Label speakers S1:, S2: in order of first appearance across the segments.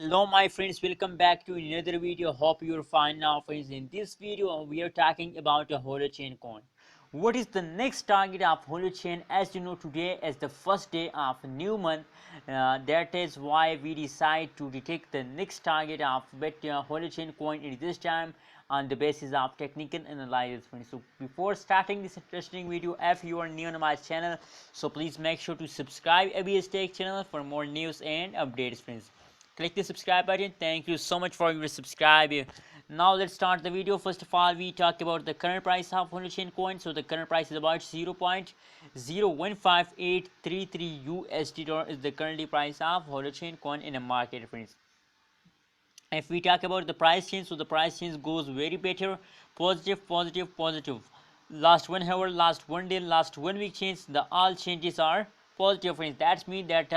S1: Hello my friends, welcome back to another video. Hope you're fine now friends. In this video we are talking about a Holochain coin. What is the next target of Holochain? As you know, today is the first day of a new month. That is why we decide to detect the next target of Holochain coin at this time on the basis of technical analysis friends. So before starting this interesting video, if you are new on my channel, so please make sure to subscribe ABS Tech channel for more news and updates friends. Click the subscribe button. Thank you so much for your subscribe. Now let's start the video. First of all, we talk about the current price of Holochain coin. So the current price is about 0.015833 USD dollar is the currently price of Holochain coin in the market friends. If we talk about the price change, so the price change goes very better, positive, positive, positive. Last 1 hour, last 1 day, last 1 week change, the all changes are positive friends. That means that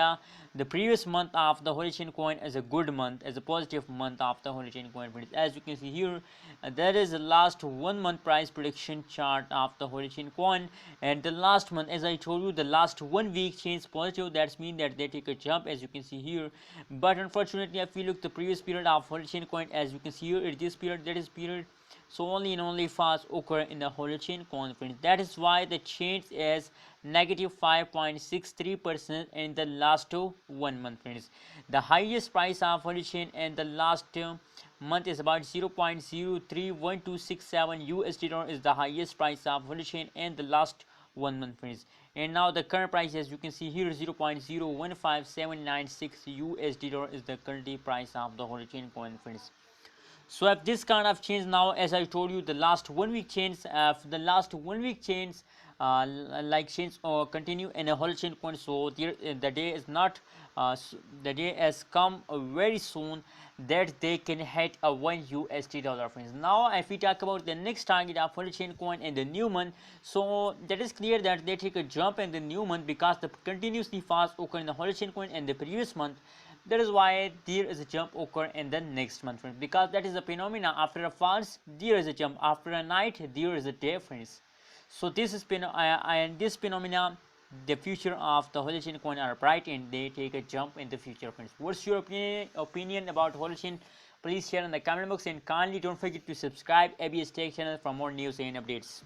S1: the previous month of the Holochain coin is a good month, as a positive month of the Holochain coin friends. As you can see here, there is the last 1 month price prediction chart of the Holochain coin, and the last month, as I told you, the last 1 week change positive. That means that they take a jump, as you can see here. But unfortunately, if we look the previous period of Holochain coin, as you can see here, it is period, that is period, so only and only fast occur in the Holochain conference. That is why the change is negative 5.63% in the last 1 month friends. The highest price of Holochain in the last month is about 0.031267 USD dollar is the highest price of Holochain in the last 1 month friends. And now the current price, as you can see here, 0.015796 USD dollar is the current price of the Holochain coin friends. So if this kind of change, now as I told you, the last 1 week change, if the last 1 week change like change or continue in a Holochain coin, so there, the day is not the day has come very soon that they can hit a 1 USD dollar friends. Now if we talk about the next target of Holochain coin in the new month, so that is clear that they take a jump in the new month because the continuously fast occur in the Holochain coin in the previous month. That is why there is a jump occur in the next month friends, because that is a phenomena. After a fast there is a jump, after a night there is a day friends. So this is and this phenomena, the future of the Holochain coin are bright and they take a jump in the future friends. What's your opinion about Holochain? Please share in the comment box, and kindly don't forget to subscribe ABS Tech channel for more news and updates.